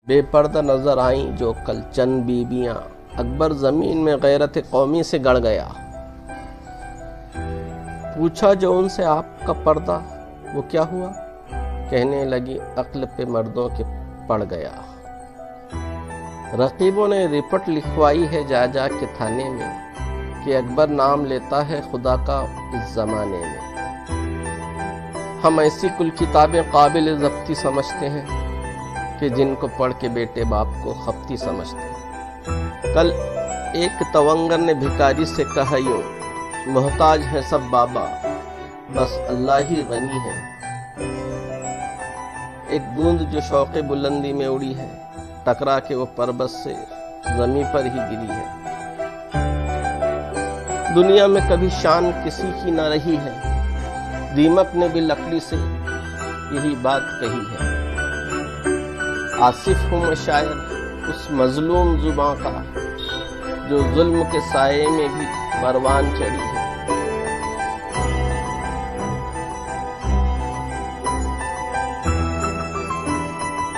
بے پردہ نظر آئیں جو کل چند بیبیاں، اکبر زمین میں غیرت قومی سے گڑ گیا۔ پوچھا جو ان سے آپ کا پردہ وہ کیا ہوا؟ کہنے لگی عقل پہ مردوں کے پڑ گیا۔ رقیبوں نے رپورٹ لکھوائی ہے جا جا کے تھانے میں کہ اکبر نام لیتا ہے خدا کا اس زمانے میں۔ ہم ایسی کل کتابیں قابل ضبطی سمجھتے ہیں کہ جن کو پڑھ کے بیٹے باپ کو خپتی سمجھتے ہیں۔ کل ایک تونگر نے بھکاری سے کہا یوں، محتاج ہے سب بابا بس اللہ ہی غنی ہے۔ ایک بوند جو شوق بلندی میں اڑی ہے، ٹکرا کے وہ پربت سے زمیں پر ہی گری ہے۔ دنیا میں کبھی شان کسی کی نہ رہی ہے، دیمک نے بھی لکڑی سے یہی بات کہی ہے۔ آصف ہوں میں شاعر اس مظلوم زباں کا جو ظلم کے سائے میں بھی پروان چڑھی ہے۔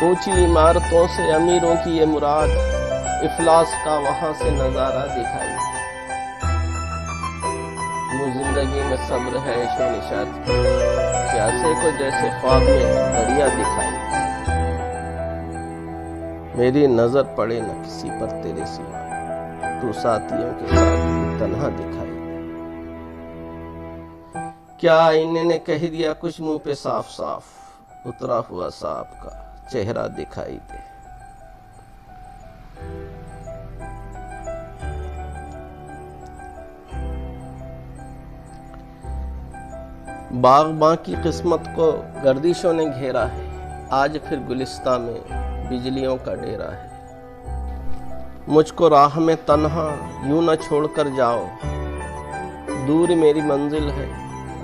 اونچی عمارتوں سے امیروں کی یہ مراد، افلاس کا وہاں سے نظارہ دکھائی۔ یوں زندگی میں صبر ہے عیش و نشاط، پیاسے کو جیسے خواب میں دریا دکھائی۔ میری نظر پڑے نہ کسی پر تیرے سوا، تو ساتھیوں کے ساتھ تنہا دکھائی۔ کیا آئینے نے کہہ دیا کچھ منہ پہ صاف صاف، اترا ہوا صاحب کا چہرہ دکھائی دے۔ باغباں کی قسمت کو گردشوں نے گھیرا ہے، آج پھر گلستہ میں بجلیوں کا ڈیرا ہے۔ مجھ کو راہ میں تنہا یوں نہ چھوڑ کر جاؤ، دور میری منزل ہے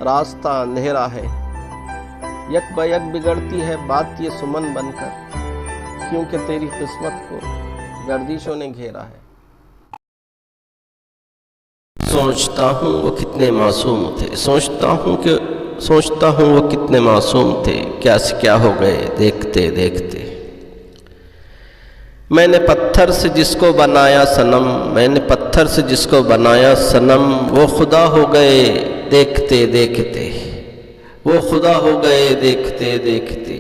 راستہ اندھیرا ہے۔ یک با یک بگڑتی ہے بات یہ سمن بن کر، کیونکہ تیری قسمت کو گردشوں نے گھیرا ہے۔ سوچتا ہوں وہ کتنے معصوم تھے، سوچتا ہوں وہ کتنے معصوم تھے، کیا سے کیا ہو گئے دیکھتے دیکھتے۔ میں نے پتھر سے جس کو بنایا صنم، میں نے پتھر سے جس کو بنایا صنم، وہ خدا ہو گئے دیکھتے دیکھتے، وہ خدا ہو گئے دیکھتے دیکھتے۔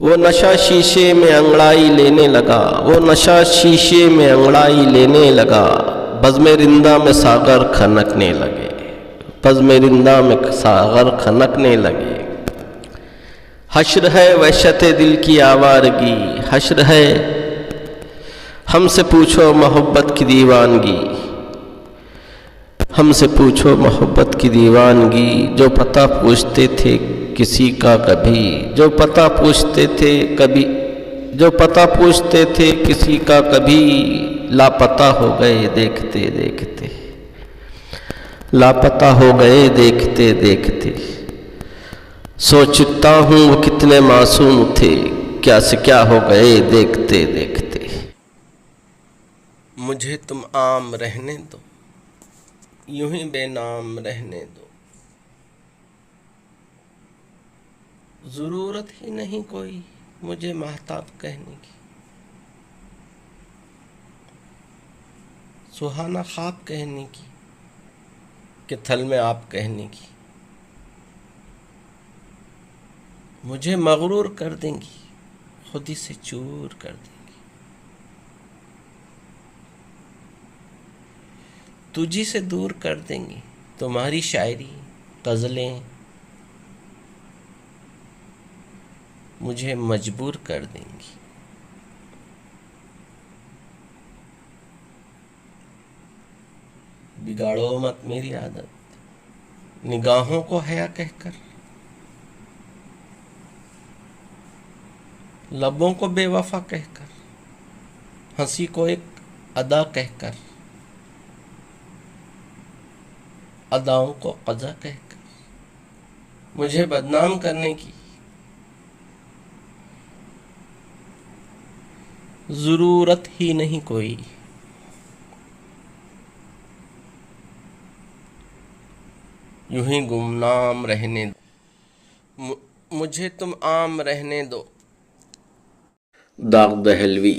وہ نشہ شیشے میں انگڑائی لینے لگا، وہ نشہ شیشے میں انگڑائی لینے لگا، بزم رندہ میں ساغر کھنکنے لگے، بزم رندہ میں ساغر کھنکنے لگے۔ حشر ہے وحشت دل کی آوارگی، حشر ہے ہم سے پوچھو محبت کی دیوانگی، ہم سے پوچھو محبت کی دیوانگی۔ جو پتہ پوچھتے تھے کسی کا کبھی، جو پتہ پوچھتے تھے کبھی، جو پتہ پوچھتے تھے کسی کا کبھی، لاپتہ ہو گئے دیکھتے دیکھتے، لاپتہ ہو گئے دیکھتے دیکھتے۔ سوچتا ہوں وہ کتنے معصوم تھے، کیا سے کیا ہو گئے دیکھتے دیکھتے۔ مجھے تم عام رہنے دو، یوں ہی بے نام رہنے دو، ضرورت ہی نہیں کوئی مجھے مہتاب کہنے کی، سہانا خواب کہنے کی کہ تھل میں آپ کہنے کی۔ مجھے مغرور کر دیں گی، خود ہی سے چور کر دیں گی، تجھی سے دور کر دیں گی تمہاری شاعری غزلیں، مجھے مجبور کر دیں گی۔ بگاڑو مت میری عادت، نگاہوں کو حیا کہہ کر، لبوں کو بے وفا کہہ کر، ہنسی کو ایک ادا کہہ کر، اداؤں کو قضا کہہ کر، مجھے بدنام کرنے کی ضرورت ہی نہیں کوئی۔ یوں ہی گمنام رہنے دو، مجھے تم عام رہنے دو، داغ دہلوی۔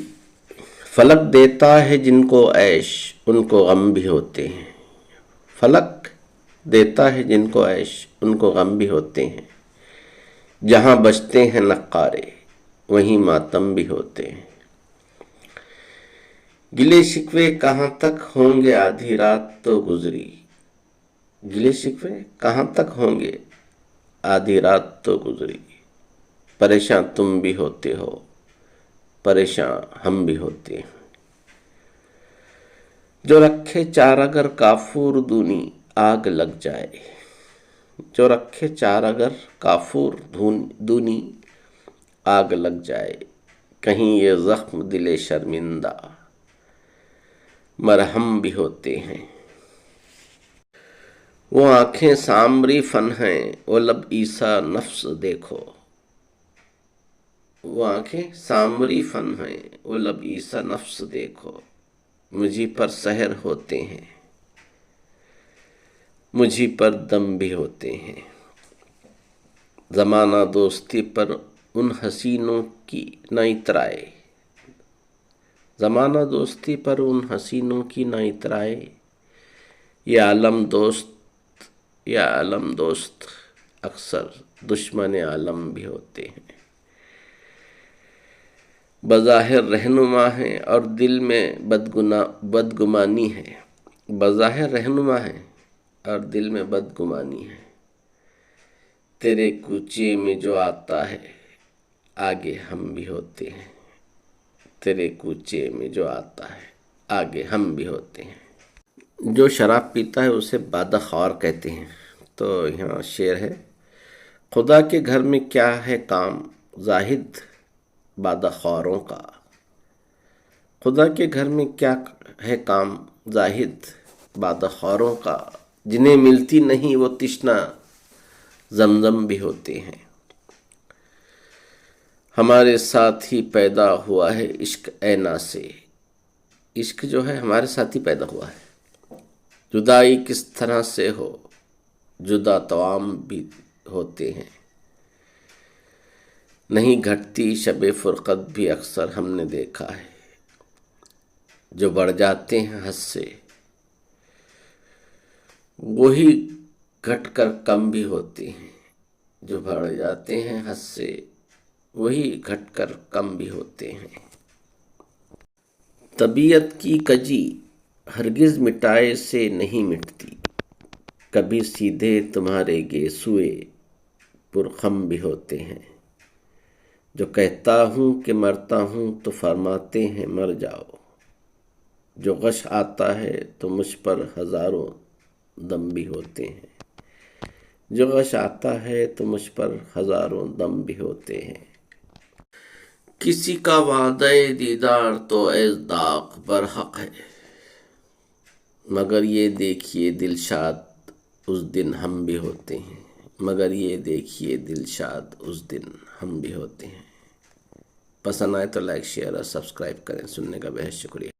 فلک دیتا ہے جن کو عیش ان کو غم بھی ہوتے ہیں، فلک دیتا ہے جن کو عیش ان کو غم بھی ہوتے ہیں، جہاں بجتے ہیں نقارے وہیں ماتم بھی ہوتے ہیں۔ گلے شکوے کہاں تک ہوں گے آدھی رات تو گزری، گلے شکوے کہاں تک ہوں گے آدھی رات تو گزری، پریشاں تم بھی ہوتے ہو پریشاں ہم بھی ہوتے ہیں۔ جو رکھے چار اگر کافور دونی آگ لگ جائے، جو رکھے چار اگر کافور دونی آگ لگ جائے، کہیں یہ زخم دل شرمندہ مرہم بھی ہوتے ہیں۔ وہ آنکھیں سامری فن ہیں وہ لب عیسیٰ نفس دیکھو، وہ آنکھیں سامری فن ہیں وہ لب عیسیٰ نفس دیکھو، مجھی پر سحر ہوتے ہیں مجھی پر دم بھی ہوتے ہیں۔ زمانہ دوستی پر ان حسینوں کی نہ اترائے، زمانہ دوستی پر ان حسینوں کی نہ اترائے، یہ عالم دوست اکثر دشمن عالم بھی ہوتے ہیں۔ بظاہر رہنما ہیں اور دل میں بدگمانی ہے، بظاہر رہنما ہیں اور دل میں بدگمانی ہے، تیرے کوچے میں جو آتا ہے آگے ہم بھی ہوتے ہیں، تیرے کوچے میں جو آتا ہے آگے ہم بھی ہوتے ہیں۔ جو شراب پیتا ہے اسے بادہ خوار کہتے ہیں۔ تو یہاں شعر ہے، خدا کے گھر میں کیا ہے کام زاہد بادہ خواروں کا، خدا کے گھر میں کیا ہے کام زاہد بادہ خواروں کا، جنہیں ملتی نہیں وہ تشنہ زمزم بھی ہوتے ہیں۔ ہمارے ساتھ ہی پیدا ہوا ہے عشق اینا سے، عشق جو ہے ہمارے ساتھ ہی پیدا ہوا ہے، جدائی کس طرح سے ہو جدا توام بھی ہوتے ہیں، نہیں گھٹتی شب فرقت بھی اکثر ہم نے دیکھا ہے، جو بڑھ جاتے ہیں حد سے وہی گھٹ کر کم بھی ہوتے ہیں، جو بڑھ جاتے ہیں حد سے وہی گھٹ کر کم بھی ہوتے ہیں۔ طبیعت کی کجی ہرگز مٹائے سے نہیں مٹتی، کبھی سیدھے تمہارے گیسوئے پرخم بھی ہوتے ہیں، جو کہتا ہوں کہ مرتا ہوں تو فرماتے ہیں مر جاؤ، جو غش آتا ہے تو مجھ پر ہزاروں دم بھی ہوتے ہیں، جو غش آتا ہے تو مجھ پر ہزاروں دم بھی ہوتے ہیں۔ کسی کا وعدہ دیدار تو ایز داغ برحق ہے، مگر یہ دیکھیے دلشاد اس دن ہم بھی ہوتے ہیں، مگر یہ دیکھیے دلشاد اس دن ہم بھی ہوتے ہیں۔ پسند آئے تو لائک شیئر اور سبسکرائب کریں۔ سننے کا بہت شکریہ۔